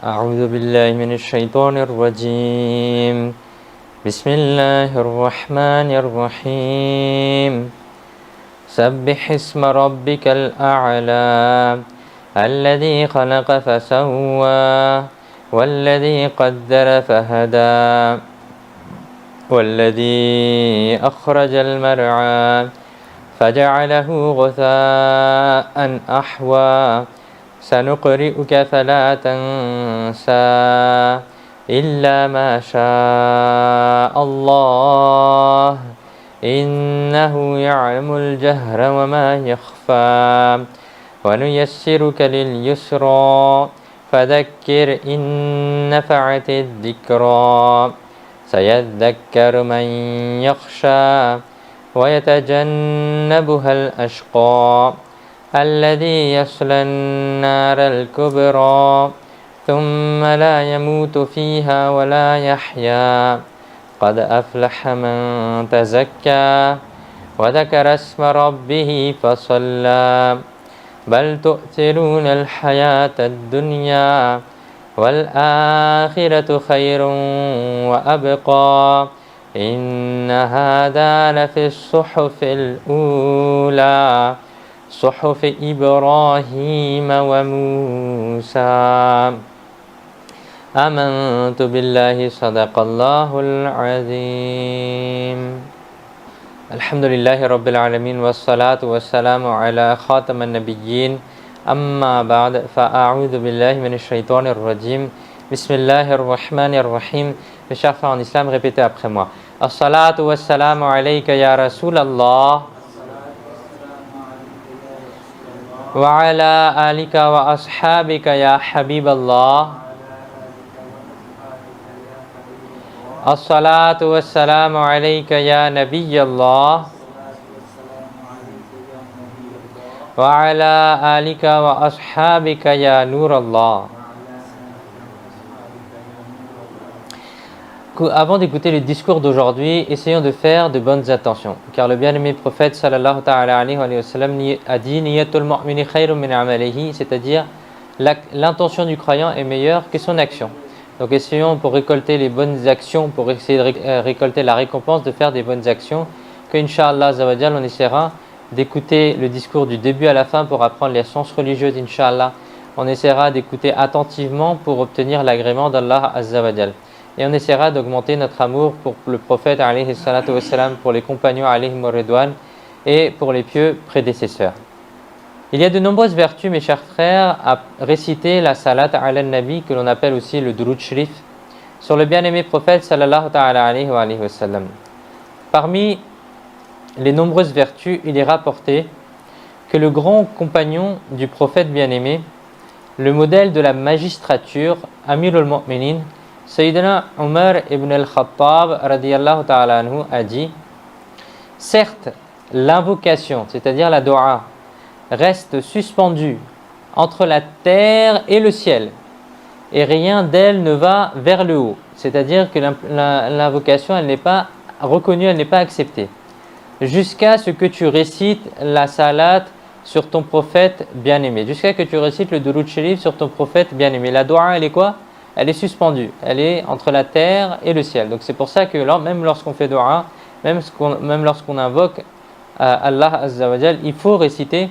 أعوذ بالله من الشيطان الرجيم بسم الله الرحمن الرحيم سبح اسم ربك الأعلى الذي خلق فسوى والذي قدر فهدى والذي أخرج المرعى فجعله غثاء أحوى سنقرئك فلا تنسى إلا ما شاء الله إنه يعلم الجهر وما يخفى ونيسرك لليسرى فذكر إن نفعت الذكرى سيذكر من يخشى ويتجنبها الأشقى الذي يصلى النار الكبرى ثم لا يموت فيها ولا يحيا قد أفلح من تزكى وذكر اسم ربه فصلى بل تؤثرون الحياة الدنيا والآخرة خير وأبقى إن هذا لفي الصحف الأولى صحف إبراهيم وموسى آمنت بالله صدق الله العظيم الحمد لله رب العالمين والصلاة والسلام على خاتم النبيين أما بعد فأعوذ بالله من الشيطان الرجيم بسم الله الرحمن الرحيم. Mes chers frères en islam, répétez après moi. As-salatu was-salamu alayka ya Rasulallah wa ala alika wa ashabika ya Habiballah. As-salatu was-salamu alayka ya Nabiyallah wa ala alika wa ashabika ya Nurallah. Avant d'écouter le discours d'aujourd'hui, essayons de faire de bonnes intentions, car le bien-aimé prophète sallallahu ta'ala alayhi wa sallam a dit niyatul mu'mini khayrun min amalihi, c'est-à-dire l'intention du croyant est meilleure que son action. Donc essayons pour récolter les bonnes actions, pour essayer de récolter la récompense, de faire des bonnes actions, que Inch'Allah Azzawajal, on essaiera d'écouter le discours du début à la fin pour apprendre les sciences religieuses, Inch'Allah. On essaiera d'écouter attentivement pour obtenir l'agrément d'Allah Azzawajal. Et on essaiera d'augmenter notre amour pour le prophète alayhi salatu wassalam, pour les compagnons alayhim ridwan et pour les pieux prédécesseurs. Il y a de nombreuses vertus, mes chers frères, à réciter la salat ala nabi, que l'on appelle aussi le durud sharif, sur le bien-aimé prophète sallallahu ta'ala alayhi wa sallam. Parmi les nombreuses vertus, il est rapporté que le grand compagnon du prophète bien-aimé, le modèle de la magistrature, Amirul Mu'minin, Sayyidina Umar ibn al-Khattab radiyallahu ta'ala anhu a dit: certes, l'invocation, c'est-à-dire la dua, reste suspendue entre la terre et le ciel, et rien d'elle ne va vers le haut. C'est-à-dire que l'invocation, elle n'est pas reconnue, elle n'est pas acceptée, jusqu'à ce que tu récites la salat sur ton prophète bien-aimé, jusqu'à ce que tu récites le durud sharif sur ton prophète bien-aimé. La dua, elle est quoi? Elle est suspendue, elle est entre la terre et le ciel. Donc c'est pour ça que même lorsqu'on fait dua, même lorsqu'on invoque Allah Azza wa Jal, il faut réciter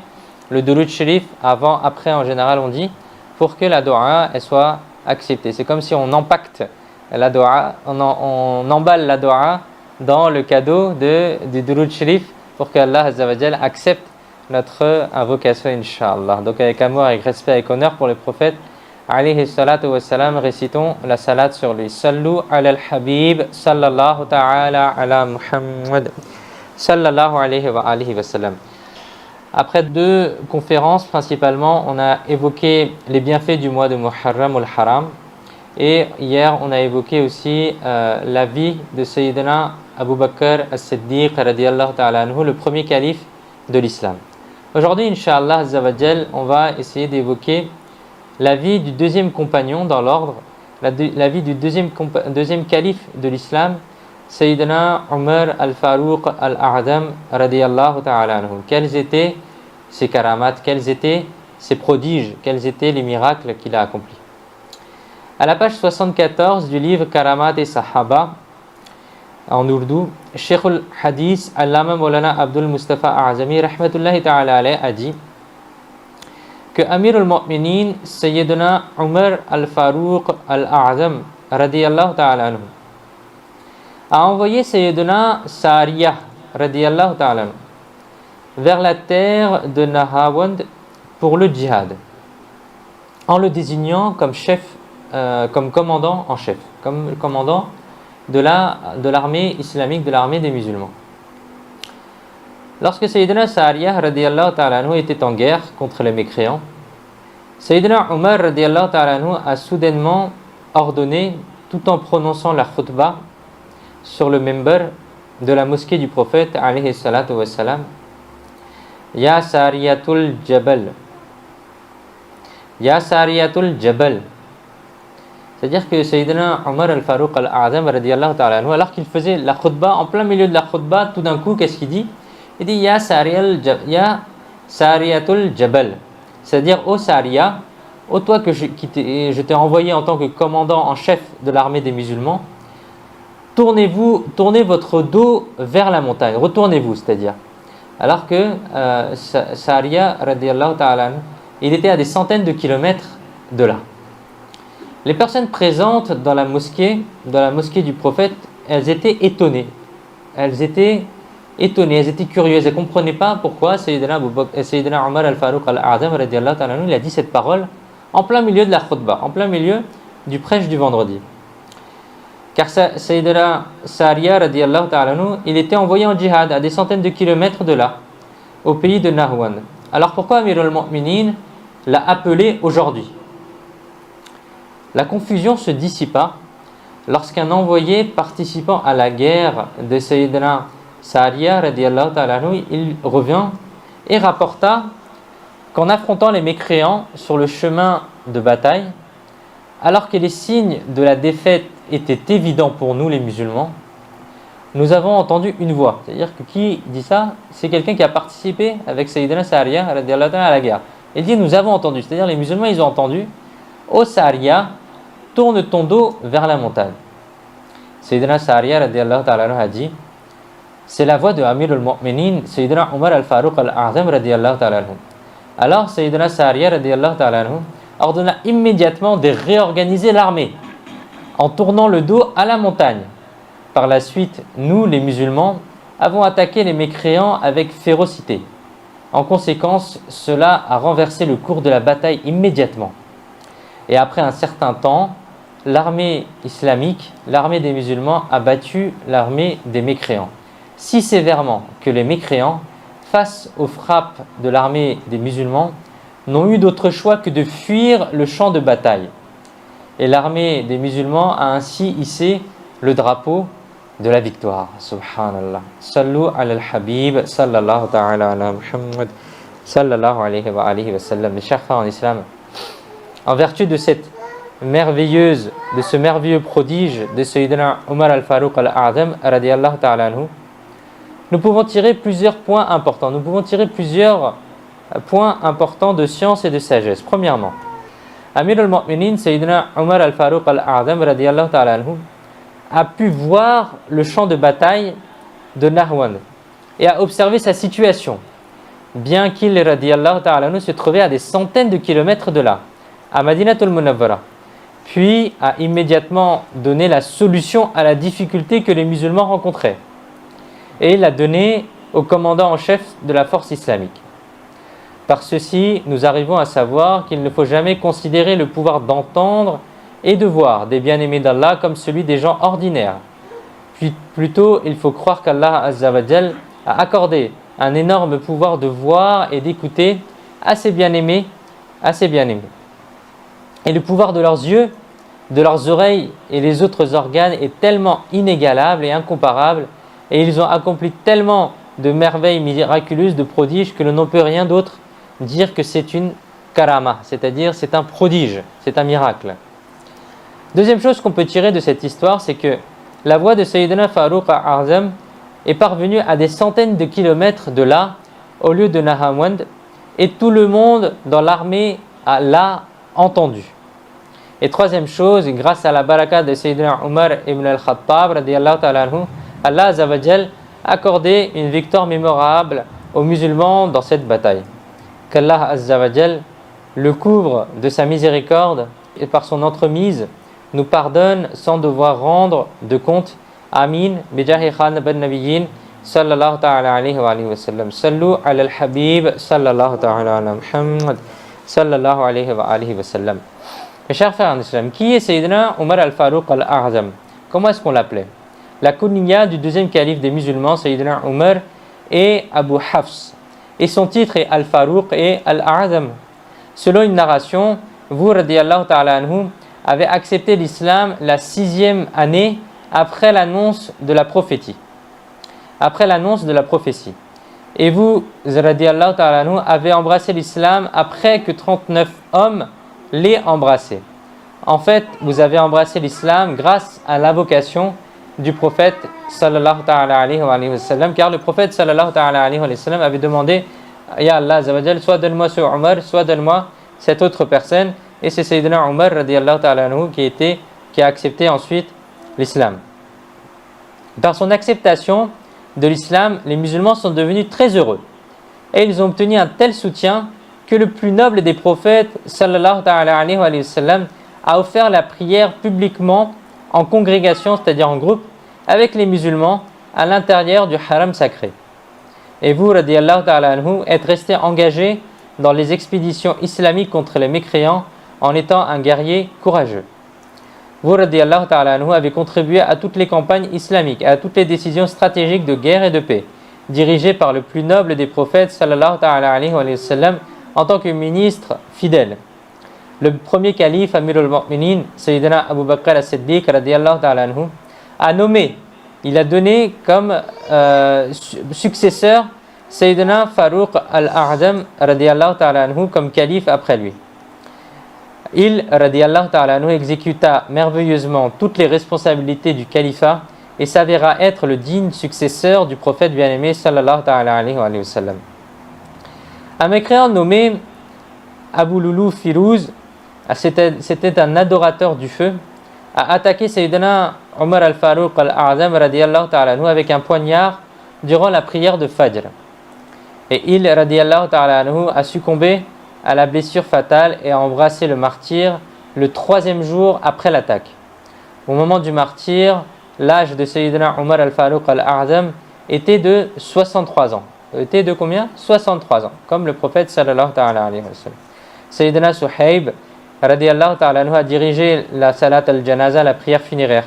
le durud sharif avant, après en général on dit, pour que la dua elle soit acceptée. C'est comme si on empacte la dua, on emballe la dua dans le cadeau du durud sharif pour que Allah Azza wa Jal accepte notre invocation, Inch'Allah. Donc avec amour, avec respect, avec honneur pour le prophète alayhi salatu wassalam, récitons la salat sur lui. Sallu ala al-habib sallallahu ta'ala ala Muhammad sallallahu alayhi wa sallam. Après deux conférences principalement, on a évoqué les bienfaits du mois de Muharram ou al-Haram, et hier on a évoqué aussi la vie de Sayyidina Abu Bakr as-Siddiq radiyallahu ta'ala anhu, le premier calife de l'islam. Aujourd'hui, Inch'Allah Azzawajal, on va essayer d'évoquer la vie du deuxième compagnon dans l'ordre, la vie du deuxième calife de l'islam, Sayyidina Umar al-Farouq al-A'dam radiyallahu ta'ala anhu. Quels étaient ses karamat, quels étaient ses prodiges, quels étaient les miracles qu'il a accomplis. À la page 74 du livre Karamat et Sahaba, en ourdou, Cheikh al-Hadith Allama Maulana Abdul Mustafa A'azami rahmatullahi ta'ala alayhi a dit que Amir al-Mu'minin Sayyidina Umar al-Farouq al-A'azam radiyallahu ta'ala anhu a envoyé Sayyidina Sariya radiyallahu ta'ala anhu vers la terre de Nahawand pour le djihad, en le désignant comme chef, comme commandant en chef, comme commandant de l'armée islamique, de l'armée des musulmans. Lorsque Sayyidina Sariya radiyallahu ta'ala anhu était en guerre contre les mécréants, Sayyidina Umar radiyallahu ta'ala anhu a soudainement ordonné, tout en prononçant la khutbah sur le member de la mosquée du prophète alayhi salatu wassalam, Ya Sariyatul Jabal, Ya Sariyatul Jabal. C'est-à-dire que Sayyidina Umar al-Farouq al-A'azam radiyallahu ta'ala anhu, alors qu'il faisait la khutbah, en plein milieu de la khutbah, tout d'un coup, qu'est-ce qu'il dit? Il dit Ya Sariyatul Jabal. C'est-à-dire, ô Sariya, ô toi que je t'ai envoyé en tant que commandant en chef de l'armée des musulmans, tournez votre dos vers la montagne, retournez-vous, c'est-à-dire. Alors que Sariya radiyallahu ta'ala anhu, il était à des centaines de kilomètres de là. Les personnes présentes dans la mosquée du prophète, elles étaient étonnées. Elles étaient curieuses. Elles ne comprenaient pas pourquoi Sayyidina Umar al-Farouq al-A'azam radiyallahu ta'ala anhu, il a dit cette parole en plein milieu de la khutbah, en plein milieu du prêche du vendredi. Car Sayyidina Sariya radiyallahu ta'ala anhu, il était envoyé en djihad à des centaines de kilomètres de là, au pays de Nahwan. Alors pourquoi Amir al-Mu'minin l'a appelé aujourd'hui? La confusion se dissipa lorsqu'un envoyé participant à la guerre de Sayyidina Sariya radiyallahu ta'ala anhu, il revient et rapporta qu'en affrontant les mécréants sur le chemin de bataille, alors que les signes de la défaite étaient évidents pour nous les musulmans, nous avons entendu une voix. C'est-à-dire que qui dit ça? C'est quelqu'un qui a participé avec Sayyidina Sariya radiyallahu ta'ala à la guerre. Il dit nous avons entendu, c'est-à-dire les musulmans ils ont entendu, ô Sariya, tourne ton dos vers la montagne. Sayyidina Sariya radiyallahu ta'ala a dit c'est la voix de Amir al-Mu'minin Sayyidina Umar al-Farouq al-A'azam radiyallahu ta'ala. Alors Sayyidina Sariya radiyallahu ta'ala ordonna immédiatement de réorganiser l'armée en tournant le dos à la montagne. Par la suite, nous les musulmans avons attaqué les mécréants avec férocité. En conséquence, cela a renversé le cours de la bataille immédiatement. Et après un certain temps, l'armée islamique, l'armée des musulmans a battu l'armée des mécréants, si sévèrement que les mécréants, face aux frappes de l'armée des musulmans, n'ont eu d'autre choix que de fuir le champ de bataille. Et l'armée des musulmans a ainsi hissé le drapeau de la victoire. Subhanallah. Sallu ala al-Habib, sallallahu ta'ala ala Muhammad, sallallahu alayhi wa sallam. Mes chers frères en islam, en vertu de ce merveilleux prodige de Sayyidina Umar al-Farouq al-A'azam radiyallahu ta'ala anhu, nous pouvons tirer plusieurs points importants. Nous pouvons tirer plusieurs points importants de science et de sagesse. Premièrement, Amir al-Mu'minin Sayyidina Umar al-Farouq al-A'azam radiyallahu ta'ala anhu a pu voir le champ de bataille de Nahwan et a observé sa situation, bien qu'il radiyallahu ta'ala anhu se trouvait à des centaines de kilomètres de là, à Madinatul Munawwara, puis a immédiatement donné la solution à la difficulté que les musulmans rencontraient et l'a donné au commandant en chef de la force islamique. Par ceci, nous arrivons à savoir qu'il ne faut jamais considérer le pouvoir d'entendre et de voir des bien-aimés d'Allah comme celui des gens ordinaires. Puis plutôt, il faut croire qu'Allah Azza wa Jal a accordé un énorme pouvoir de voir et d'écouter à ses bien-aimés, Et le pouvoir de leurs yeux, de leurs oreilles et les autres organes est tellement inégalable et incomparable, et ils ont accompli tellement de merveilles miraculeuses, de prodiges, que l'on ne peut rien d'autre dire que c'est une karama, c'est-à-dire c'est un prodige, c'est un miracle. Deuxième chose qu'on peut tirer de cette histoire, c'est que la voix de Sayyidina Farouq al-A'azam est parvenue à des centaines de kilomètres de là, au lieu de Nahawand, et tout le monde dans l'armée l'a entendu. Et troisième chose, grâce à la baraka de Sayyidina Umar ibn al-Khattab, radiyallahu ta'ala anhu, Allah Azza wa Jal a accordé une victoire mémorable aux musulmans dans cette bataille. Qu'Allah Azza wa Jal le couvre de sa miséricorde et par son entremise nous pardonne sans devoir rendre de compte. Amin. Bijahi khan ben nabiyyin sallallahu ta'ala alayhi wa sallam. Sallu ala al-habib sallallahu ta'ala ala Muhammad sallallahu alayhi wa sallam. Mes chers frères en islam, qui est Sayyidina Umar al-Faruq al-A'zam? Comment est-ce qu'on l'appelait? La kunya du deuxième calife des musulmans, Sayyidina Umar, est Abu Hafs. Et son titre est Al-Faruq et Al-A'zam. Selon une narration, vous, radiyallahu ta'ala anhu, avez accepté l'islam la 6e année après l'annonce de la prophétie. Après l'annonce de la prophétie. Et vous, radiyallahu ta'ala anhu, avez embrassé l'islam après que 39 hommes l'aient embrassé. En fait, vous avez embrassé l'islam grâce à l'invocation du prophète sallallahu ta'ala alayhi wa sallam, car le prophète sallallahu ta'ala alayhi wa sallam avait demandé: Ya Allah Azza wa Jal, soit donne-moi ce Umar, soit donne-moi cette autre personne. Et c'est Sayyidina Umar radiyallahu ta'ala anhu qui a accepté ensuite l'islam. Par son acceptation de l'islam, les musulmans sont devenus très heureux. Et ils ont obtenu un tel soutien que le plus noble des prophètes sallallahu ta'ala alayhi wa sallam a offert la prière publiquement en congrégation, c'est-à-dire en groupe, avec les musulmans à l'intérieur du haram sacré. Et vous, radiyallahu ta'ala anhu, êtes resté engagé dans les expéditions islamiques contre les mécréants en étant un guerrier courageux. Vous, radiyallahu ta'ala anhu, avez contribué à toutes les campagnes islamiques et à toutes les décisions stratégiques de guerre et de paix, dirigées par le plus noble des prophètes, sallallahu ta'ala alayhi wa sallam, en tant que ministre fidèle. Le premier calife, Amirul Mu'minin, Sayyidina Abu Bakr as-Siddiq, radiyallahu ta'ala anhu, a nommé, il a donné comme successeur Sayyidina Faruq al-A'zam, radiyallahu ta'ala anhu, comme calife après lui. Il, radiyallahu ta'ala anhu, exécuta merveilleusement toutes les responsabilités du califat et s'avéra être le digne successeur du prophète bien-aimé, sallallahu ta'ala alayhi wa sallam. Un mécréant nommé Abu Loulou Firouz, c'était un adorateur du feu, a attaqué Sayyidina Umar al-Faruq al-A'zam radiyallahu ta'ala anhu avec un poignard durant la prière de Fajr. Et il, radiyallahu ta'ala anhu, a succombé à la blessure fatale et a embrassé le martyr le 3e jour après l'attaque. Au moment du martyr, l'âge de Sayyidina Umar al-Faruq al-A'zam était de 63 ans. Était de combien? 63 ans, comme le prophète sallallahu ta'ala alayhi wa sallam. Sayyidina Suhaib radiyallahu ta'ala anhu a dirigé la salat al-janaza, la prière funéraire.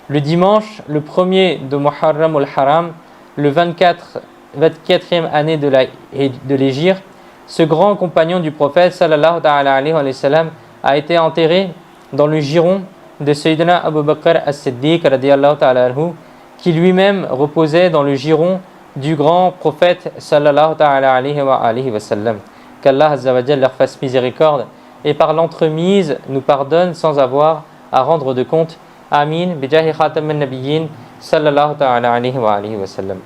Le dimanche, le 1er de Muharram al-Haram, le 24e année de l'Hégire, ce grand compagnon du prophète sallallahu ta'ala alayhi wa sallam a été enterré dans le giron de Sayyidina Abu Bakr as-Siddiq radiyallahu ta'ala anhu, qui lui-même reposait dans le giron du grand prophète sallallahu ta'ala alayhi wa sallam. Qu'Allah Azza wa Jal leur fasse miséricorde et par l'entremise nous pardonne sans avoir à rendre de compte. Amin. Bijahi khatam an-nabiyyin sallallahu ta'ala alayhi wa sallam.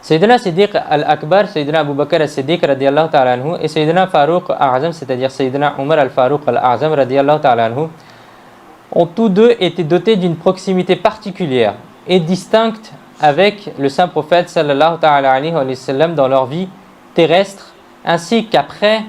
Sayyidina Siddiq al-Akbar, Sayyidina Abu Bakr as-Siddiq radiyallahu ta'ala anhu, et Sayyidina Faruq al-A'zam, c'est-à-dire Sayyidina Umar al-Faruq al-A'zam radiyallahu ta'ala anhu, ont tous deux été dotés d'une proximité particulière et distincte avec le saint prophète sallallahu ta'ala alayhi wa sallam dans leur vie terrestre, ainsi qu'après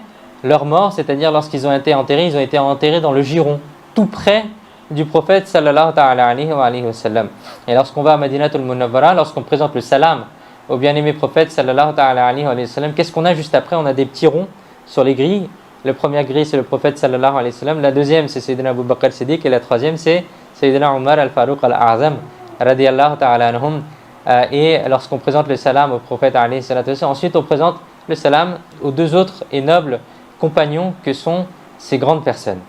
leur mort, c'est-à-dire lorsqu'ils ont été enterrés, ils ont été enterrés dans le giron, tout près du prophète sallallahu ta'ala alayhi wa sallam. Et lorsqu'on va à Madinatul Munawwara, lorsqu'on présente le salam au bien-aimé prophète sallallahu ta'ala alayhi wa sallam, qu'est-ce qu'on a juste après? On a des petits ronds sur les grilles. La première grille, c'est le prophète sallallahu alayhi wa sallam. La deuxième, c'est Sayyidina Abu Bakr as-Siddiq. Et la troisième, c'est Sayyidina Umar al-Faruq al-A'zam radiyallahu ta'ala anhum. Et lorsqu'on présente le salam au prophète alayhi salatu wa sallam, ensuite on présente le salam aux deux autres et nobles compagnons que sont ces grandes personnes.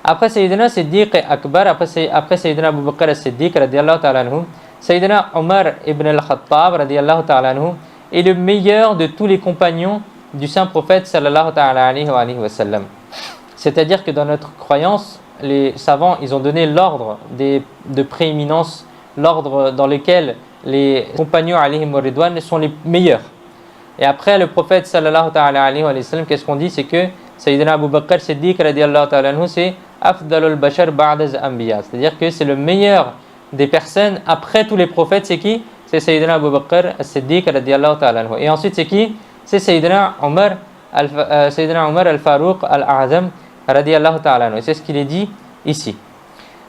Après Sayyidina Siddiq Akbar, après Sayyidina Abu Bakr as-Siddiq radiyallahu ta'ala anhum, Sayyidina Umar ibn al-Khattab radiyallahu ta'ala anhu est le meilleur de tous les compagnons du saint prophète sallallahu ta'ala alayhi wa sallam. C'est-à-dire que dans notre croyance, les savants, ils ont donné l'ordre de prééminence, l'ordre dans lequel les compagnons alayhim wa ridwan sont les meilleurs. Et après le prophète sallallahu ta'ala alayhi wa sallam, qu'est-ce qu'on dit? C'est que Sayyidina Abu Bakr Siddiq radiallahu ta'ala anhu, c'est Afdalul Bashar Ba'daz Anbiya. C'est-à-dire que c'est le meilleur des personnes après tous les prophètes. C'est qui? C'est Sayyidina Abu Bakr Siddiq radiallahu ta'ala anhu. Et ensuite, c'est qui? C'est Sayyidina Omar al-Farouq al-A'zam radiallahu ta'ala anhu. C'est ce qu'il est dit ici.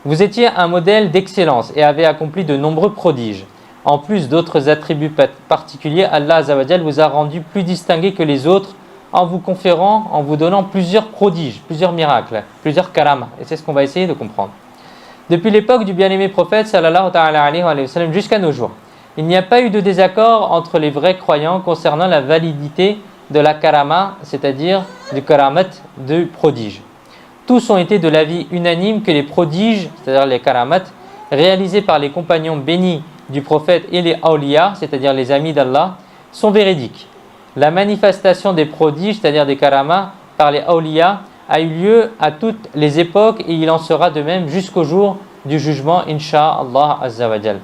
Vous étiez un modèle d'excellence et avez accompli de nombreux prodiges. En plus d'autres attributs particuliers, Allah Azza wa Jal vous a rendu plus distingué que les autres en vous conférant, en vous donnant plusieurs prodiges, plusieurs miracles, plusieurs karamas. Et c'est ce qu'on va essayer de comprendre. Depuis l'époque du bien-aimé prophète sallallahu ta'ala alayhi wa sallam jusqu'à nos jours, il n'y a pas eu de désaccord entre les vrais croyants concernant la validité de la karama, c'est-à-dire du karamat de prodige. Tous ont été de l'avis unanime que les prodiges, c'est-à-dire les karamats, réalisés par les compagnons bénis du prophète et les awliya, c'est-à-dire les amis d'Allah, sont véridiques. La manifestation des prodiges, c'est-à-dire des karamas, par les awliya, a eu lieu à toutes les époques et il en sera de même jusqu'au jour du jugement, Inch'Allah Azza wa Jal.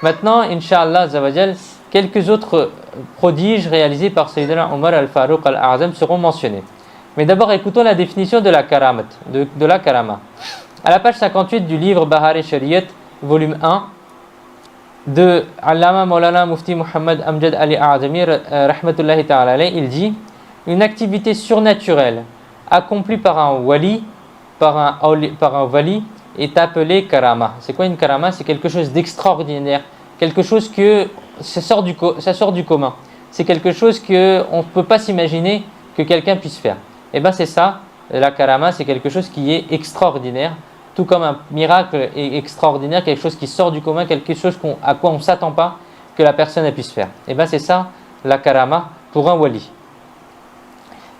Maintenant, Inch'Allah Azza wa Jal, quelques autres prodiges réalisés par Sayyidina Omar al-Farouq al-A'zam seront mentionnés. Mais d'abord, écoutons la définition de la karamat, de la karama. À la page 58 du livre Bahar Shariat, volume 1, de Allama Maulana Mufti Muhammad Amjad Ali A'zami, rahmatullahi ta'ala alayhi, il dit: une activité surnaturelle accomplie par un wali, par un wali, est appelée karama. C'est quoi une karama? C'est quelque chose d'extraordinaire, quelque chose que ça sort du commun. C'est quelque chose que on ne peut pas s'imaginer que quelqu'un puisse faire. Et bien c'est ça, la karama, c'est quelque chose qui est extraordinaire, tout comme un miracle est extraordinaire, quelque chose qui sort du commun, quelque chose à quoi on ne s'attend pas que la personne puisse faire. Et bien c'est ça, la karama, pour un wali.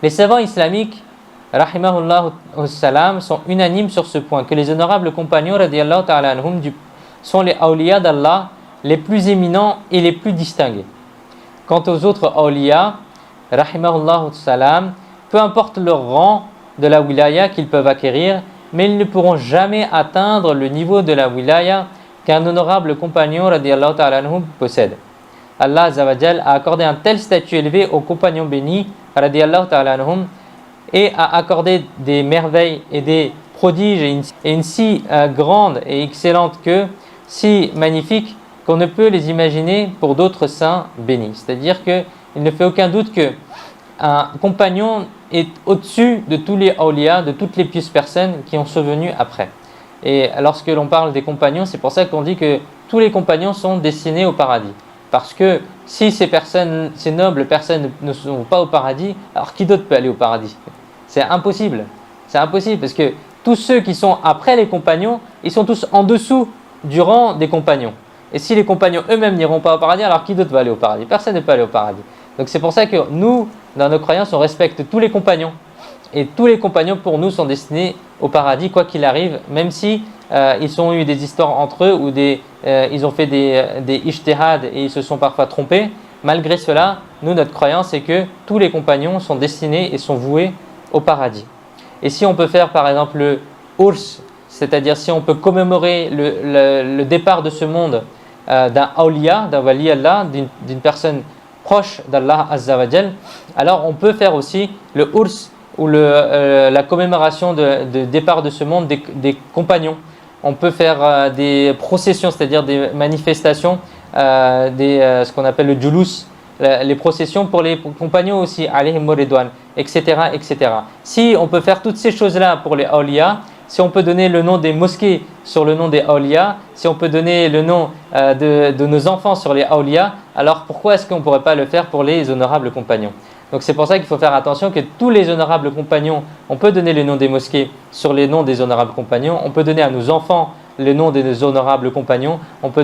Les savants islamiques, rahimahullah salam, sont unanimes sur ce point, que les honorables compagnons, radiyallahu ta'ala anhum, sont les awliya d'Allah, les plus éminents et les plus distingués. Quant aux autres awliya, rahimahullah salam, peu importe leur rang de la wilaya qu'ils peuvent acquérir, mais ils ne pourront jamais atteindre le niveau de la wilaya qu'un honorable compagnon radiyallahu ta'ala anhu possède. Allah Azza wa Jal a accordé un tel statut élevé aux compagnons bénis radiyallahu ta'ala anhum et a accordé des merveilles et des prodiges et une si grande et excellente que si magnifique qu'on ne peut les imaginer pour d'autres saints bénis. C'est-à-dire qu'il ne fait aucun doute que un compagnon est au-dessus de tous les awliya, de toutes les pieuses personnes qui ont survenu après. Et lorsque l'on parle des compagnons, c'est pour ça qu'on dit que tous les compagnons sont destinés au paradis. Parce que si ces nobles personnes ne sont pas au paradis, alors qui d'autre peut aller au paradis? C'est impossible. C'est impossible parce que tous ceux qui sont après les compagnons, ils sont tous en dessous du rang des compagnons. Et si les compagnons eux-mêmes n'iront pas au paradis, alors qui d'autre va aller au paradis? Personne ne peut aller au paradis. Donc c'est pour ça que nous, dans nos croyances, on respecte tous les compagnons. Et tous les compagnons, pour nous, sont destinés au paradis, quoi qu'il arrive, même si ils ont eu des histoires entre eux ou ils ont fait des ijtihad et ils se sont parfois trompés. Malgré cela, nous, notre croyance est que tous les compagnons sont destinés et sont voués au paradis. Et si on peut faire, par exemple, le urs, c'est-à-dire si on peut commémorer le départ de ce monde d'un awliya, d'un wali Allah, d'une personne proche d'Allah Azza wa Jal, alors on peut faire aussi le urs ou la commémoration de départ de ce monde des compagnons. On peut faire des processions, c'est-à-dire des manifestations, ce qu'on appelle le julus, les processions pour les compagnons aussi, alayhim ridwan, etc., etc. Si on peut faire toutes ces choses-là pour les awliya, si on peut donner le nom des mosquées sur le nom des awliya, si on peut donner le nom de nos enfants sur les awliya, alors pourquoi est-ce qu'on ne pourrait pas le faire pour les honorables compagnons? Donc c'est pour ça qu'il faut faire attention que tous les honorables compagnons, on peut donner le nom des mosquées sur les noms des honorables compagnons, on peut donner à nos enfants le nom des honorables compagnons, on peut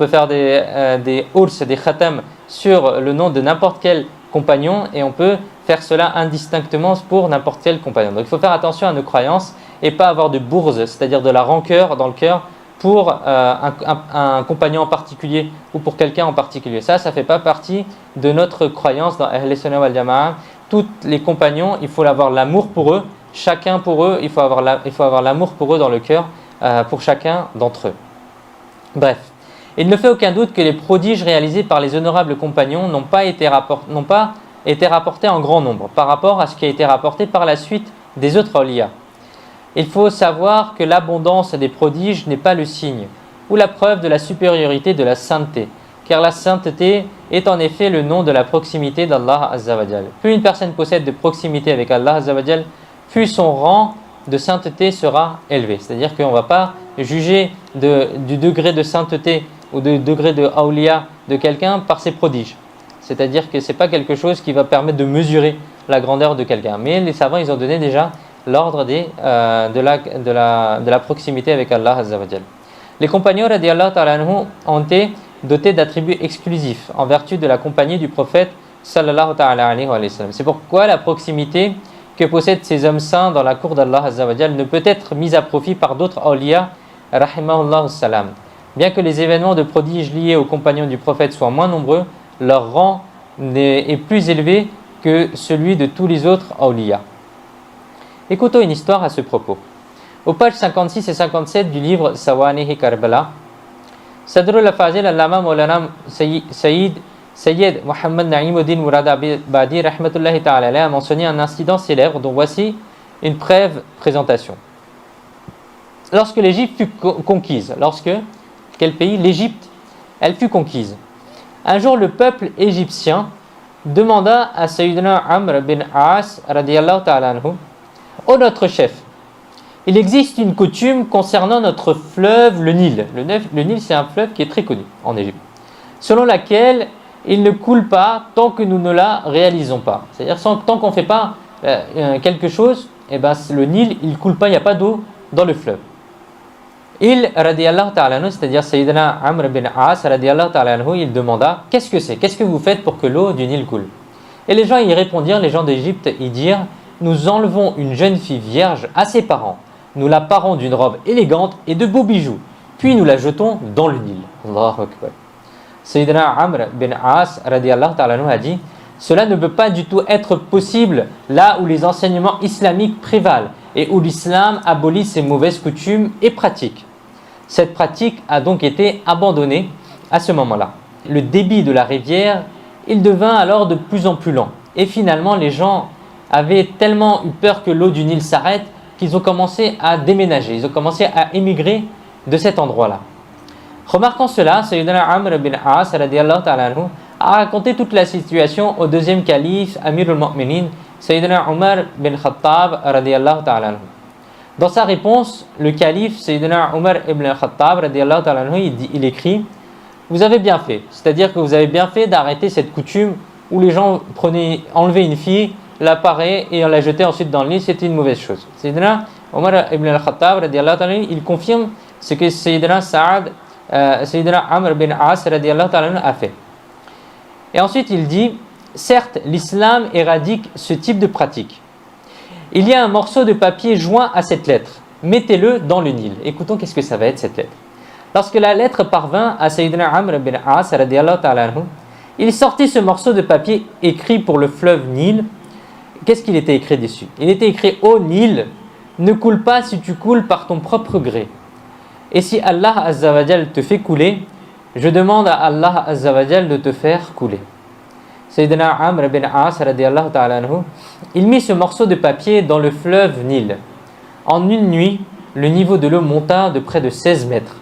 faire des urs, des khatam sur le nom de n'importe quel compagnon et on peut faire cela indistinctement pour n'importe quel compagnon. Donc il faut faire attention à nos croyances et pas avoir de bourse, c'est-à-dire de la rancœur dans le cœur pour un compagnon en particulier ou pour quelqu'un en particulier. Ça ne fait pas partie de notre croyance dans Ahl Sunnah wal Jama'a. Tous les compagnons, il faut avoir l'amour pour eux, chacun pour eux, il faut avoir l'amour pour eux dans le cœur, pour chacun d'entre eux. Bref, il ne fait aucun doute que les prodiges réalisés par les honorables compagnons n'ont pas était rapporté en grand nombre par rapport à ce qui a été rapporté par la suite des autres awliya. Il faut savoir que l'abondance des prodiges n'est pas le signe ou la preuve de la supériorité de la sainteté, car la sainteté est en effet le nom de la proximité d'Allah Azza wa Jal. Plus une personne possède de proximité avec Allah Azza wa Jal, plus son rang de sainteté sera élevé. C'est-à-dire qu'on ne va pas juger du degré de sainteté ou du degré de awliya de quelqu'un par ses prodiges. C'est-à-dire que ce n'est pas quelque chose qui va permettre de mesurer la grandeur de quelqu'un. Mais les savants, ils ont donné déjà l'ordre de la proximité avec Allah Azza wa Jal. Les compagnons radiyallahu ta'ala anhu ont été dotés d'attributs exclusifs en vertu de la compagnie du prophète sallallahu ta'ala alayhi wa sallam. C'est pourquoi la proximité que possèdent ces hommes saints dans la cour d'Allah Azza wa Jal ne peut être mise à profit par d'autres awliya rahimahullah salam. Bien que les événements de prodiges liés aux compagnons du prophète soient moins nombreux, leur rang est plus élevé que celui de tous les autres awliya. Écoutons une histoire à ce propos. Aux pages 56 et 57 du livre Sawanihi Karbala, Sadrul Afazil Allama Maulana Sayyid Muhammad Na'imuddin Muradabadi rahmatullahi ta'ala a mentionné un incident célèbre dont voici une brève présentation. Lorsque l'Égypte fut conquise, quel pays? L'Égypte, elle fut conquise. Un jour, le peuple égyptien demanda à Sayyidina Amr bin As radiyallahu ta'ala anhu: ô notre chef, il existe une coutume concernant notre fleuve, le Nil. Le Nil, c'est un fleuve qui est très connu en Égypte, selon laquelle il ne coule pas tant que nous ne la réalisons pas. C'est-à-dire tant qu'on ne fait pas quelque chose, le Nil, il ne coule pas, il n'y a pas d'eau dans le fleuve. Il, radiyallahu ta'ala anhu, c'est-à-dire Sayyidina Amr bin As, radiyallahu ta'ala anhu, il demanda: qu'est-ce que c'est? Qu'est-ce que vous faites pour que l'eau du Nil coule? Et les gens y répondirent, les gens d'Égypte y dirent: nous enlevons une jeune fille vierge à ses parents, nous la parons d'une robe élégante et de beaux bijoux, puis nous la jetons dans le Nil. Allahu Akbar. Sayyidina Amr bin As radiyallahu ta'ala anhu a dit: cela ne peut pas du tout être possible là où les enseignements islamiques prévalent et où l'islam abolit ses mauvaises coutumes et pratiques. Cette pratique a donc été abandonnée à ce moment-là. Le débit de la rivière, il devint alors de plus en plus lent. Et finalement, les gens avaient tellement eu peur que l'eau du Nil s'arrête qu'ils ont commencé à déménager, ils ont commencé à émigrer de cet endroit-là. Remarquant cela, Sayyidina Amr bin As radiyallahu ta'ala anhu a raconté toute la situation au deuxième calife, Amirul Mu'minin, Sayyidina Umar bin Khattab radiyallahu ta'ala anhu. Dans sa réponse, le calife Sayyidina Umar ibn Khattab radiyallahu ta'ala anhu, il écrit: vous avez bien fait, c'est-à-dire que vous avez bien fait d'arrêter cette coutume où les gens enlevaient une fille, la paraient et on la jetait ensuite dans le Nil. C'était une mauvaise chose. Sayyidina Umar ibn Khattab radiyallahu ta'ala anhu, il confirme ce que Sayyidina Amr bin As radiyallahu ta'ala anhu a fait. Et ensuite il dit: certes, l'islam éradique ce type de pratique. Il y a un morceau de papier joint à cette lettre. Mettez-le dans le Nil. Écoutons qu'est-ce que ça va être cette lettre. Lorsque la lettre parvint à Sayyidina Amr bin As radiyallahu ta'ala anhu, il sortit ce morceau de papier écrit pour le fleuve Nil. Qu'est-ce qu'il était écrit dessus? Il était écrit: ô Nil, ne coule pas si tu coules par ton propre gré. Et si Allah Azza wa Jal te fait couler, je demande à Allah Azza wa Jal de te faire couler. Sayyidina Amr bin As radiyallahu ta'ala anhu, il mit ce morceau de papier dans le fleuve Nil. En une nuit, le niveau de l'eau monta de près de 16 mètres.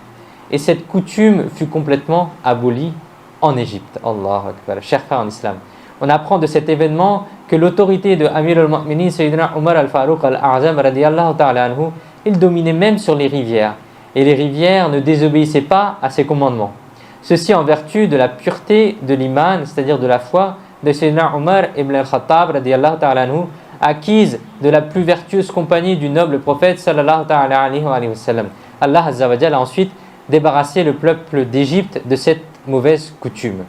Et cette coutume fut complètement abolie en Égypte. Allahu Akbar. Chers frères en islam, on apprend de cet événement que l'autorité de Amir al-Mu'minin Sayyidina Umar al-Faruq al-A'zam radiyallahu ta'ala anhu, il dominait même sur les rivières. Et les rivières ne désobéissaient pas à ses commandements. Ceci en vertu de la pureté de l'iman, c'est-à-dire de la foi de Sayyidina Umar ibn al-Khattab radiyallahu ta'ala anhu, acquise de la plus vertueuse compagnie du noble prophète sallallahu ta'ala alayhi wa sallam. Allah Azza wa Jalla a ensuite débarrassé le peuple d'Égypte de cette mauvaise coutume.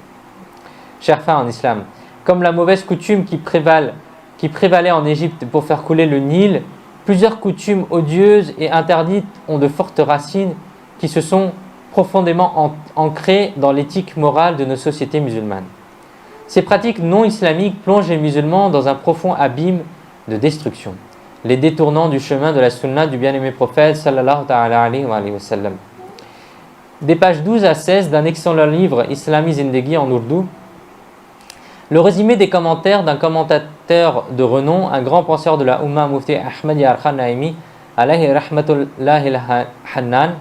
Chers frères en islam, comme la mauvaise coutume qui prévalait en Égypte pour faire couler le Nil, plusieurs coutumes odieuses et interdites ont de fortes racines qui se sont profondément ancrées dans l'éthique morale de nos sociétés musulmanes. Ces pratiques non islamiques plongent les musulmans dans un profond abîme de destruction, les détournant du chemin de la sunna du bien-aimé prophète sallallahu ta'ala alayhi wa sallam. Des pages 12 à 16 d'un excellent livre Islami Zindagi en ourdou, Le résumé des commentaires d'un commentateur de renom, un grand penseur de la Ummah, Mufti Ahmad Yarkhan Naimi, alayhi rahmatullahi hannan,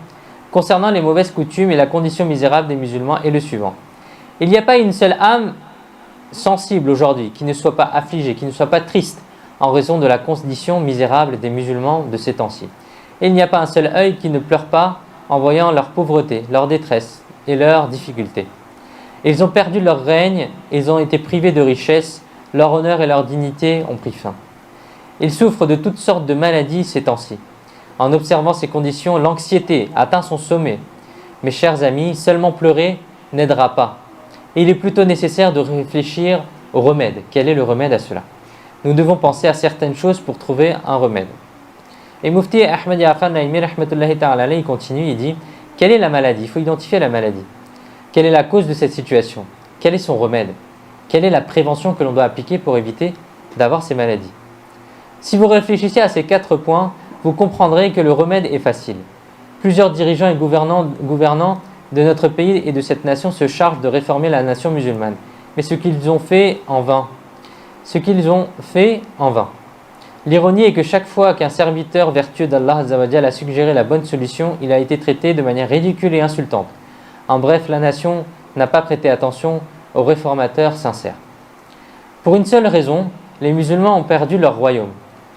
concernant les mauvaises coutumes et la condition misérable des musulmans est le suivant. Il n'y a pas une seule âme sensible aujourd'hui qui ne soit pas affligée, qui ne soit pas triste en raison de la condition misérable des musulmans de ces temps-ci. Et il n'y a pas un seul œil qui ne pleure pas en voyant leur pauvreté, leur détresse et leurs difficultés. Ils ont perdu leur règne, ils ont été privés de richesses, leur honneur et leur dignité ont pris fin. Ils souffrent de toutes sortes de maladies ces temps-ci. En observant ces conditions, l'anxiété atteint son sommet. Mes chers amis, seulement pleurer n'aidera pas. Et il est plutôt nécessaire de réfléchir au remède. Quel est le remède à cela? Nous devons penser à certaines choses pour trouver un remède. Et Mufti Ahmad Yarkhan Naimi rahmatullahi ta'ala alayhi continue, il dit: quelle est la maladie? Il faut identifier la maladie. Quelle est la cause de cette situation? Quel est son remède? Quelle est la prévention que l'on doit appliquer pour éviter d'avoir ces maladies? Si vous réfléchissez à ces 4 points, vous comprendrez que le remède est facile. Plusieurs dirigeants et gouvernants de notre pays et de cette nation se chargent de réformer la nation musulmane. Mais ce qu'ils ont fait en vain. L'ironie est que chaque fois qu'un serviteur vertueux d'Allah Azza wa Jalla a suggéré la bonne solution, il a été traité de manière ridicule et insultante. En bref, la nation n'a pas prêté attention aux réformateurs sincères. Pour une seule raison, les musulmans ont perdu leur royaume,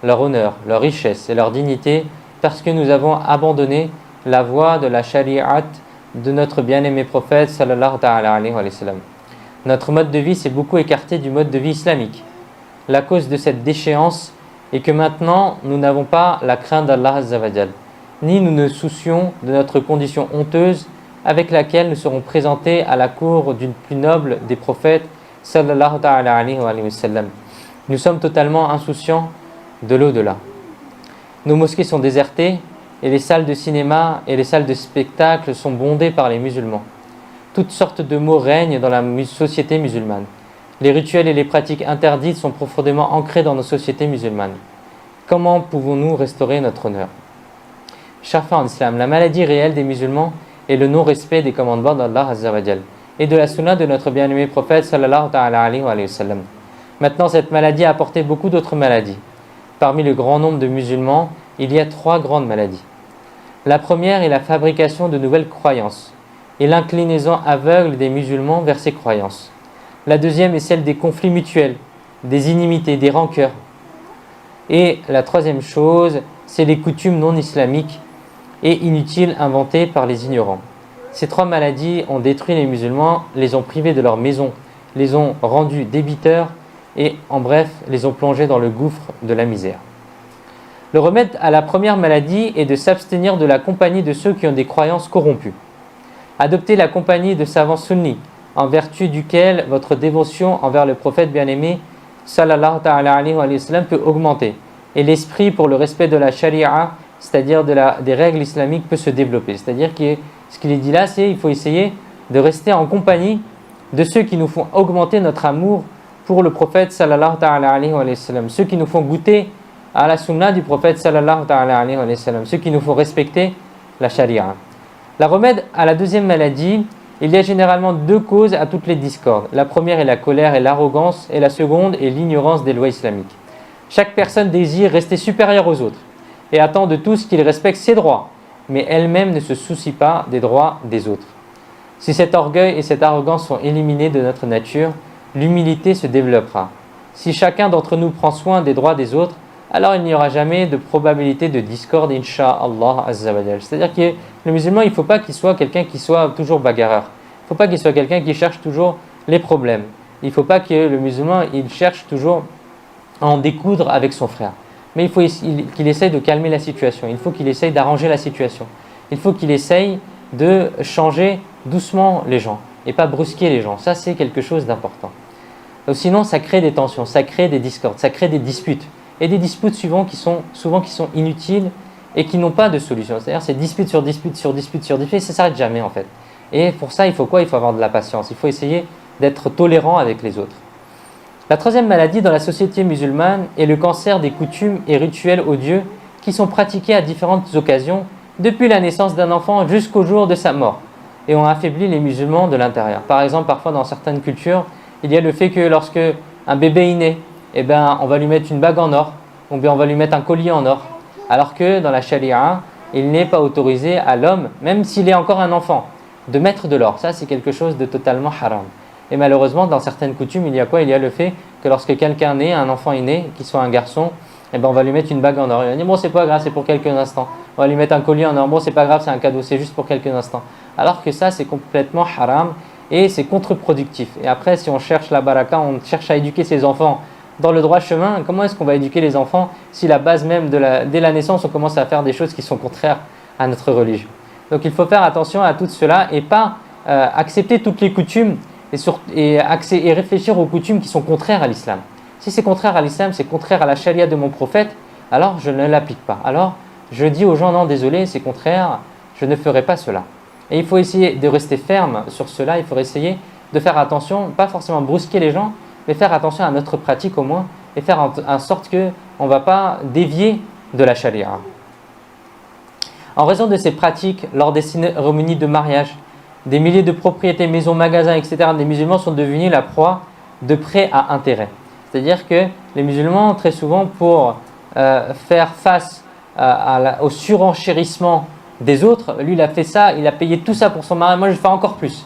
leur honneur, leur richesse et leur dignité parce que nous avons abandonné la voie de la shari'at de notre bien-aimé prophète sallallahu alayhi wa sallam. Notre mode de vie s'est beaucoup écarté du mode de vie islamique. La cause de cette déchéance est que maintenant nous n'avons pas la crainte d'Allah Azza wa Jal, ni nous ne soucions de notre condition honteuse avec laquelle nous serons présentés à la cour d'une plus noble des prophètes sallallahu alayhi wa sallam. Nous sommes totalement insouciants de l'au-delà. Nos mosquées sont désertées et les salles de cinéma et les salles de spectacle sont bondées par les musulmans. Toutes sortes de maux règnent dans la société musulmane. Les rituels et les pratiques interdites sont profondément ancrés dans nos sociétés musulmanes. Comment pouvons-nous restaurer notre honneur? Chafa en islam, la maladie réelle des musulmans est le non-respect des commandements d'Allah Azza wa Jal et de la sunna de notre bien-aimé prophète sallallahu alayhi wa sallam. Maintenant, cette maladie a apporté beaucoup d'autres maladies. Parmi le grand nombre de musulmans, il y a 3 grandes maladies. La première est la fabrication de nouvelles croyances et l'inclinaison aveugle des musulmans vers ces croyances. La deuxième est celle des conflits mutuels, des inimités, des rancœurs. Et la troisième chose, c'est les coutumes non islamiques et inutiles inventées par les ignorants. Ces 3 maladies ont détruit les musulmans, les ont privés de leur maison, les ont rendus débiteurs et en bref, les ont plongés dans le gouffre de la misère. Le remède à la première maladie est de s'abstenir de la compagnie de ceux qui ont des croyances corrompues. Adoptez la compagnie de savants sunnis, en vertu duquel votre dévotion envers le prophète bien-aimé sallallahu alayhi wa sallam peut augmenter et l'esprit pour le respect de la sharia, c'est-à-dire des règles islamiques, peut se développer. C'est-à-dire que ce qu'il est dit là, c'est qu'il faut essayer de rester en compagnie de ceux qui nous font augmenter notre amour pour le prophète sallallahu alayhi wa sallam, ceux qui nous font goûter à la sunna du prophète sallallahu alayhi wa sallam, ceux qui nous font respecter la sharia. La remède à la deuxième maladie, il y a généralement 2 causes à toutes les discordes. La première est la colère et l'arrogance, et la seconde est l'ignorance des lois islamiques. Chaque personne désire rester supérieure aux autres et attend de tous qu'ils respectent ses droits, mais elle-même ne se soucie pas des droits des autres. Si cet orgueil et cette arrogance sont éliminés de notre nature, l'humilité se développera. Si chacun d'entre nous prend soin des droits des autres, alors il n'y aura jamais de probabilité de discorde, insha'Allah Azza wa Jal. C'est-à-dire que le musulman, il ne faut pas qu'il soit quelqu'un qui soit toujours bagarreur. Il ne faut pas qu'il soit quelqu'un qui cherche toujours les problèmes. Il ne faut pas que le musulman, il cherche toujours à en découdre avec son frère. Mais il faut qu'il essaye de calmer la situation. Il faut qu'il essaye d'arranger la situation. Il faut qu'il essaye de changer doucement les gens et pas brusquer les gens. Ça, c'est quelque chose d'important. Sinon, ça crée des tensions, ça crée des discordes, ça crée des disputes. Et des disputes souvent qui sont inutiles et qui n'ont pas de solution. C'est-à-dire c'est dispute sur dispute sur dispute sur dispute, ça ne s'arrête jamais en fait. Et pour ça, il faut quoi? Il faut avoir de la patience. Il faut essayer d'être tolérant avec les autres. La troisième maladie dans la société musulmane est le cancer des coutumes et rituels odieux qui sont pratiqués à différentes occasions depuis la naissance d'un enfant jusqu'au jour de sa mort et ont affaibli les musulmans de l'intérieur. Par exemple, parfois dans certaines cultures, Il y a le fait que lorsque un bébé est né, eh ben, on va lui mettre une bague en or, ou bien on va lui mettre un collier en or. Alors que dans la charia, il n'est pas autorisé à l'homme, même s'il est encore un enfant, de mettre de l'or. Ça, c'est quelque chose de totalement haram. Et malheureusement, dans certaines coutumes, il y a quoi? Il y a le fait que lorsque quelqu'un naît, un enfant est né, qu'il soit un garçon, eh ben, on va lui mettre une bague en or. Il va dire, bon, c'est pas grave, c'est pour quelques instants. On va lui mettre un collier en or. Bon, c'est pas grave, c'est un cadeau, c'est juste pour quelques instants. Alors que ça, c'est complètement haram et c'est contre-productif. Et après, si on cherche la baraka, on cherche à éduquer ses enfants dans le droit chemin, comment est-ce qu'on va éduquer les enfants si la base même, dès la naissance, on commence à faire des choses qui sont contraires à notre religion? Donc il faut faire attention à tout cela et pas accepter toutes les coutumes et réfléchir aux coutumes qui sont contraires à l'islam. Si c'est contraire à l'islam, c'est contraire à la charia de mon prophète, alors je ne l'applique pas. Alors je dis aux gens, non, désolé, c'est contraire, je ne ferai pas cela. Et il faut essayer de rester ferme sur cela, il faut essayer de faire attention, pas forcément brusquer les gens, mais faire attention à notre pratique au moins, et faire en sorte qu'on ne va pas dévier de la charia. En raison de ces pratiques, lors des cérémonies de mariage, des milliers de propriétés, maisons, magasins, etc., des musulmans sont devenus la proie de prêts à intérêt. C'est-à-dire que les musulmans, très souvent, pour faire face au surenchérissement des autres, lui il a fait ça, il a payé tout ça pour son mariage, moi je vais faire encore plus.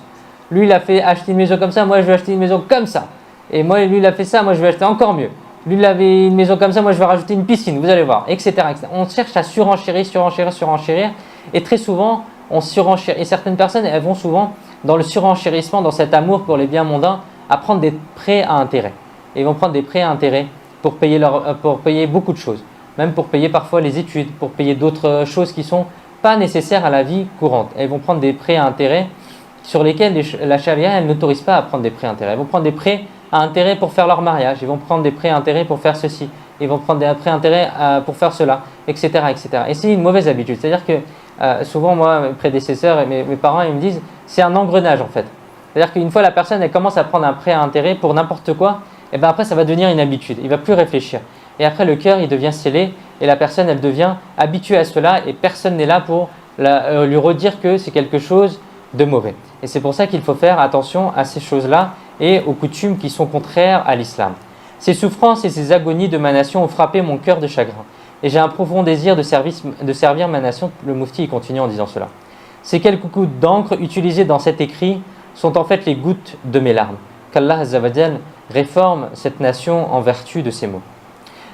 Lui il a fait acheter une maison comme ça, moi je vais acheter une maison comme ça. Et moi lui il a fait ça, moi je vais acheter encore mieux. Lui il avait une maison comme ça, moi je vais rajouter une piscine, vous allez voir, etc. etc. On cherche à surenchérir. Et très souvent, on surenchérit. Et certaines personnes, elles vont souvent dans le surenchérissement, dans cet amour pour les biens mondains, à prendre des prêts à intérêt. Et ils vont prendre des prêts à intérêt pour payer beaucoup de choses. Même pour payer parfois les études, pour payer d'autres choses qui ne sont pas nécessaires à la vie courante. Elles vont prendre des prêts à intérêt sur lesquels la charia, elle n'autorise pas à prendre des prêts à intérêt. Elles vont prendre des prêts à intérêt pour faire leur mariage. Ils vont prendre des prêts à intérêt pour faire ceci. Ils vont prendre des prêts à intérêt pour faire cela, etc., etc. Et c'est une mauvaise habitude. C'est-à-dire que souvent, moi, mes prédécesseurs et mes parents, ils me disent, c'est un engrenage en fait. C'est-à-dire qu'une fois la personne, elle commence à prendre un prêt à intérêt pour n'importe quoi, et bien après, ça va devenir une habitude. Il ne va plus réfléchir. Et après, le cœur, il devient scellé et la personne, elle devient habituée à cela et personne n'est là pour lui redire que c'est quelque chose de mauvais. Et c'est pour ça qu'il faut faire attention à ces choses-là et aux coutumes qui sont contraires à l'islam. Ces souffrances et ces agonies de ma nation ont frappé mon cœur de chagrin. Et j'ai un profond désir de servir ma nation. Le Mufti il continue en disant cela. Ces quelques gouttes d'encre utilisées dans cet écrit sont en fait les gouttes de mes larmes. Qu'Allah Azza wa Jal réforme cette nation en vertu de ces mots.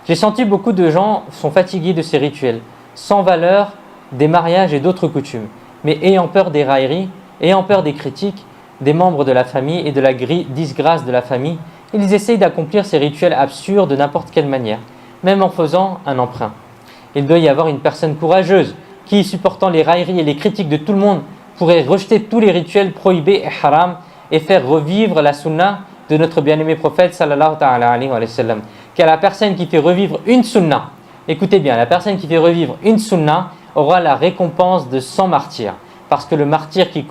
J'ai senti beaucoup de gens sont fatigués de ces rituels, sans valeur des mariages et d'autres coutumes, mais ayant peur des railleries, ayant peur des critiques des membres de la famille et de la disgrâce de la famille, ils essayent d'accomplir ces rituels absurdes de n'importe quelle manière, même en faisant un emprunt. Il doit y avoir une personne courageuse qui, supportant les railleries et les critiques de tout le monde, pourrait rejeter tous les rituels prohibés et haram et faire revivre la sunna de notre bien-aimé prophète sallallahu alayhi wa sallam. Car la personne qui fait revivre une sunna, écoutez bien, la personne qui fait revivre une sunna aura la récompense de 100 martyrs. Parce que le martyr qui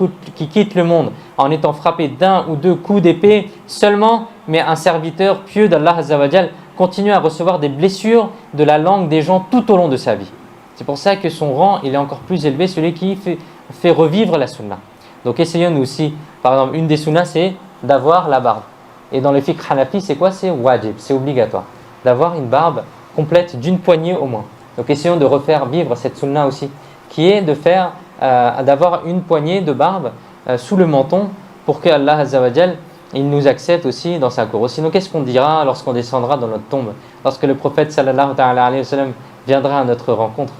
quitte le monde en étant frappé d'un ou deux coups d'épée seulement, mais un serviteur pieux d'Allah Azza wa Jal continue à recevoir des blessures de la langue des gens tout au long de sa vie. C'est pour ça que son rang il est encore plus élevé, celui qui fait revivre la sunna. Donc essayons nous aussi, par exemple, une des sunnas c'est d'avoir la barbe. Et dans le fiqh hanafi, c'est quoi? C'est wajib, c'est obligatoire. D'avoir une barbe complète d'une poignée au moins. Donc essayons de refaire vivre cette sunna aussi, qui est d'avoir une poignée de barbe sous le menton pour que Allah Azza wa Jal il nous accepte aussi dans sa cour. Sinon, qu'est-ce qu'on dira lorsqu'on descendra dans notre tombe? Lorsque le prophète sallallahu alayhi wa sallam viendra à notre rencontre?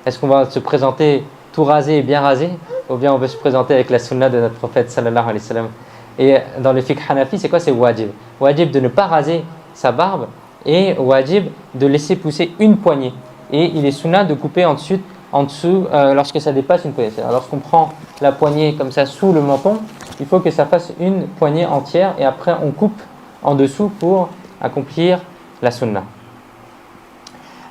Est-ce qu'on va se présenter tout rasé et bien rasé? Ou bien on veut se présenter avec la sunna de notre prophète sallallahu alayhi wa sallam? Et dans le fiqh hanafi, c'est quoi? C'est wajib. Wajib de ne pas raser sa barbe et wajib de laisser pousser une poignée. Et il est sunna de couper en dessous lorsque ça dépasse une poignée. Alors, lorsqu'on prend la poignée comme ça sous le menton, il faut que ça fasse une poignée entière et après on coupe en dessous pour accomplir la sunna.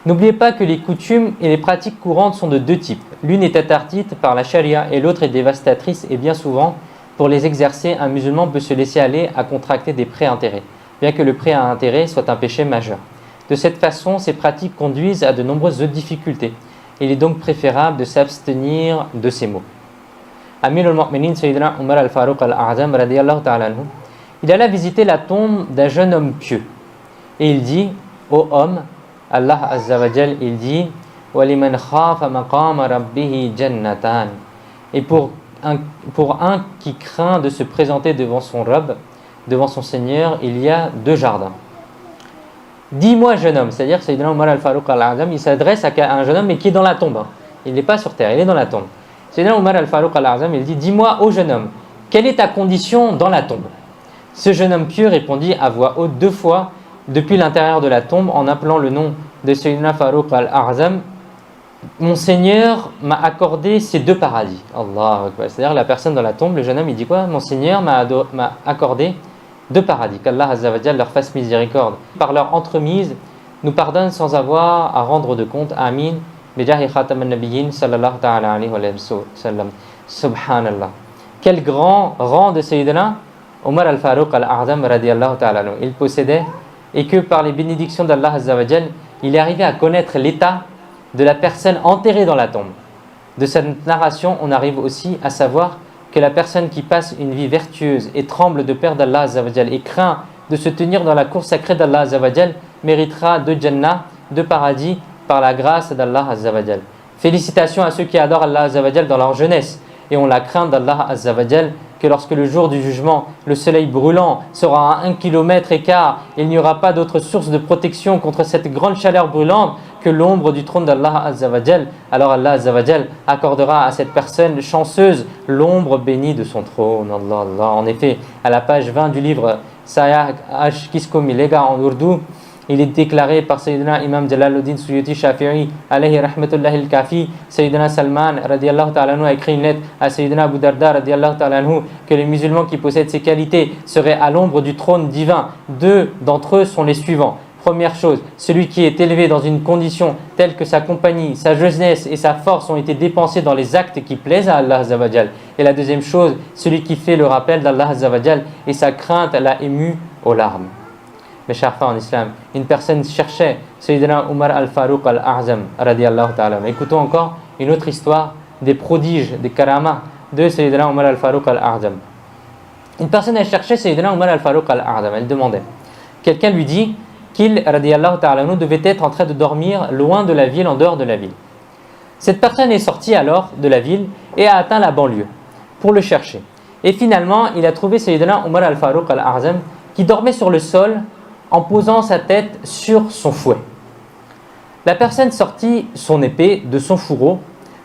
N'oubliez pas que les coutumes et les pratiques courantes sont de deux types. L'une est interdite par la charia et l'autre est dévastatrice et bien souvent, pour les exercer, un musulman peut se laisser aller à contracter des prêts à intérêt, bien que le prêt à intérêt soit un péché majeur. De cette façon, ces pratiques conduisent à de nombreuses difficultés. Il est donc préférable de s'abstenir de ces mots. Amir al-Mu'minin Sayyidina Umar al-Faruq al-A'zam radiyallahu ta'ala anhu, il alla visiter la tombe d'un jeune homme pieux. Et il dit, ô homme, Allah Azza wa Jal, il dit, وَلِمَنْ خَافَ مَقَامَ رَبِّهِ جَنَّتَانِ. Et pour un qui craint de se présenter devant son Rabb, devant son Seigneur, il y a 2 jardins. Dis-moi, jeune homme, c'est-à-dire Sayyidina Umar al-Faruq al-A'zam, il s'adresse à un jeune homme mais qui est dans la tombe. Il n'est pas sur terre, il est dans la tombe. Sayyidina Umar al-Faruq al-A'zam, il dit, dis-moi, ô jeune homme, quelle est ta condition dans la tombe? Ce jeune homme pieux répondit à voix haute 2 fois depuis l'intérieur de la tombe en appelant le nom de Sayyidina Faruq al-A'zam. Mon Seigneur m'a accordé ces 2 paradis. Allah Akbar. C'est-à-dire la personne dans la tombe, le jeune homme, il dit quoi? Mon Seigneur m'a accordé 2 paradis. Qu'Allah Azza wa Jal leur fasse miséricorde. Par leur entremise, nous pardonne sans avoir à rendre de compte. Amin. Bijahi khatam al-nabiyyin sallallahu ta'ala alayhi wa sallam. Subhanallah. Quel grand rang de Sayyidina Umar al-Faruq al-A'zam radiyallahu ta'ala anhu il possédait, et que par les bénédictions d'Allah Azza wa Jal, il est arrivé à connaître l'état de la personne enterrée dans la tombe. De cette narration, on arrive aussi à savoir que la personne qui passe une vie vertueuse et tremble de peur d'Allah Azza wa Jal et craint de se tenir dans la cour sacrée d'Allah Azza wa Jal méritera 2 Jannah, 2 paradis par la grâce d'Allah Azza wa Jal. Félicitations à ceux qui adorent Allah Azza wa Jal dans leur jeunesse et ont la crainte d'Allah Azza wa Jal, que lorsque le jour du jugement, le soleil brûlant sera à 1 km écart, il n'y aura pas d'autre source de protection contre cette grande chaleur brûlante que l'ombre du trône d'Allah Azza wa Jal. Alors Allah Azza wa Jal accordera à cette personne chanceuse l'ombre bénie de son trône. Allah, Allah. En effet, à la page 20 du livre Sayah Kisko Milega en ourdou, il est déclaré par Sayyidina Imam Jalaluddin Suyuti Shafi'i alayhi rahmatullahi al-Kafi. Sayyidina Salman radiallahu ta'ala anhu a écrit une lettre à Sayyidina Abu Darda radiallahu ta'ala anhu que les musulmans qui possèdent ces qualités seraient à l'ombre du trône divin. 2 d'entre eux sont les suivants. Première chose, celui qui est élevé dans une condition telle que sa compagnie, sa jeunesse et sa force ont été dépensés dans les actes qui plaisent à Allah Azza wa Jal. Et la deuxième chose, celui qui fait le rappel d'Allah Azza wa Jal et sa crainte l'a ému aux larmes. Mes chers frères en islam, une personne cherchait Sayyidina Umar al-Faruq al-A'zam radiyallahu ta'ala. Écoutons encore une autre histoire des prodiges, des karamas de Sayyidina Umar al-Faruq al-A'zam. Une personne elle cherchait Sayyidina Umar al-Faruq al-A'zam, elle demandait. Quelqu'un lui dit qu'il radiyallahu ta'ala devait être en train de dormir loin de la ville, en dehors de la ville. Cette personne est sortie alors de la ville et a atteint la banlieue pour le chercher. Et finalement, il a trouvé Sayyidina Umar al-Faruq al-A'zam qui dormait sur le sol en posant sa tête sur son fouet. La personne sortit son épée de son fourreau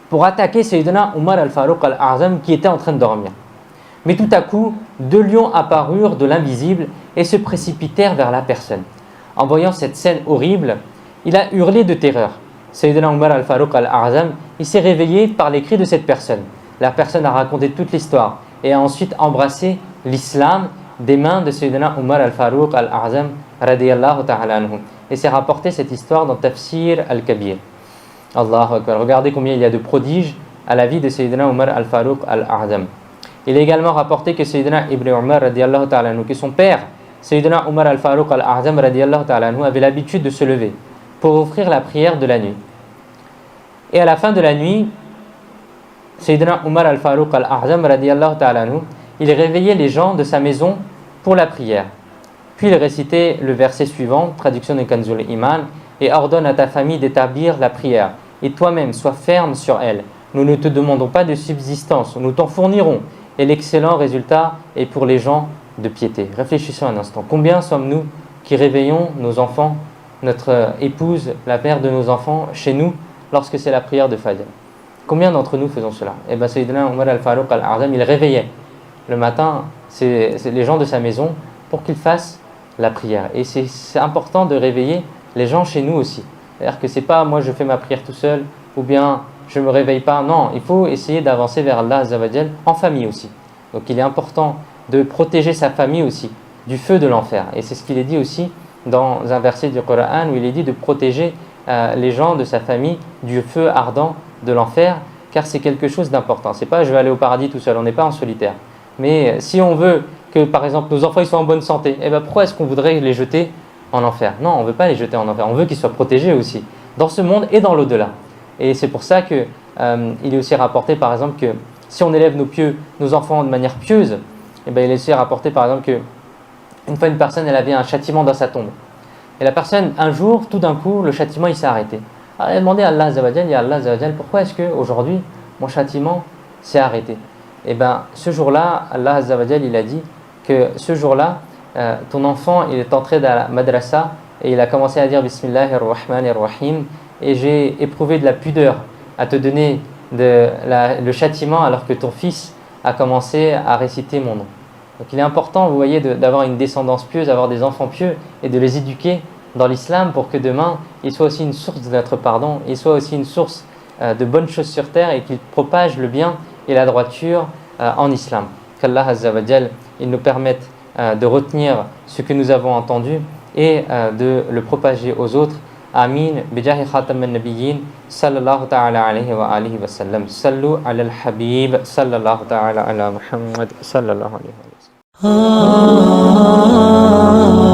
pour attaquer Sayyidina Umar al-Faruq al-A'zam qui était en train de dormir. Mais tout à coup, 2 lions apparurent de l'invisible et se précipitèrent vers la personne. En voyant cette scène horrible, il a hurlé de terreur. Sayyidina Umar al-Faruq al-A'zam, il s'est réveillé par les cris de cette personne. La personne a raconté toute l'histoire et a ensuite embrassé l'islam des mains de Sayyidina Umar al-Faruq al-A'zam radiyallahu ta'ala anhu. Et c'est rapporté cette histoire dans Tafsir al-Kabir. Allahu Akbar. Regardez combien il y a de prodiges à la vie de Sayyidina Umar al-Faruq al-A'zam. Il est également rapporté que Sayyidina Ibn Umar radiyallahu ta'ala anhu, que son père, Sayyidina Umar al-Faruq al-A'zam radiyallahu ta'ala anhu, avait l'habitude de se lever pour offrir la prière de la nuit. Et à la fin de la nuit, Sayyidina Umar al-Faruq al-A'zam radiyallahu ta'ala anhu, il réveillait les gens de sa maison pour la prière. Puis il récitait le verset suivant, traduction de Kanzul Iman, et ordonne à ta famille d'établir la prière. Et toi-même, sois ferme sur elle. Nous ne te demandons pas de subsistance, nous t'en fournirons. Et l'excellent résultat est pour les gens de piété. Réfléchissons un instant. Combien sommes-nous qui réveillons nos enfants, notre épouse, la mère de nos enfants, chez nous, lorsque c'est la prière de Fajr? Combien d'entre nous faisons cela? Eh bien, Sayyidina Umar al-Faruq al-A'zam, il réveillait le matin c'est les gens de sa maison pour qu'ils fassent la prière. Et c'est important de réveiller les gens chez nous aussi. C'est-à-dire que c'est pas moi je fais ma prière tout seul ou bien je me réveille pas. Non, il faut essayer d'avancer vers Allah Azza wa Jal en famille aussi. Donc il est important de protéger sa famille aussi du feu de l'enfer. Et c'est ce qu'il est dit aussi dans un verset du Coran où il est dit de protéger les gens de sa famille du feu ardent de l'enfer, car c'est quelque chose d'important. C'est pas je vais aller au paradis tout seul, on n'est pas en solitaire. Mais si on veut que par exemple nos enfants ils soient en bonne santé, eh ben pourquoi est-ce qu'on voudrait les jeter en enfer? Non, on ne veut pas les jeter en enfer, on veut qu'ils soient protégés aussi, dans ce monde et dans l'au-delà. Et c'est pour ça qu'il est aussi rapporté par exemple que si on élève nos enfants de manière pieuse, eh ben, il est aussi rapporté par exemple que Une fois, une personne, elle avait un châtiment dans sa tombe. Et la personne, un jour, tout d'un coup, le châtiment, il s'est arrêté. Alors, elle a demandé à Allah Azza wa Jal, ya Allah Azza wa Jal, pourquoi est-ce qu'aujourd'hui, mon châtiment s'est arrêté? Et bien, ce jour-là, Allah Azza wa Jal, il a dit que ce jour-là, ton enfant, il est entré dans la madrasa et il a commencé à dire Bismillahir-Rahmanir-Rahim, et j'ai éprouvé de la pudeur à te donner le châtiment alors que ton fils a commencé à réciter mon nom. Donc il est important, vous voyez, d'avoir une descendance pieuse, d'avoir des enfants pieux et de les éduquer dans l'islam pour que demain, ils soient aussi une source de notre pardon, ils soient aussi une source de bonnes choses sur terre et qu'ils propagent le bien et la droiture en islam. Qu'Allah Azza wa Jal, il nous permette de retenir ce que nous avons entendu et de le propager aux autres. Amin. Bijahi khatam al-nabiyyin sallallahu ta'ala alayhi wa alihi wa sallam. Sallu ala al-habib sallallahu ta'ala ala Muhammad sallallahu alayhi wa sallam.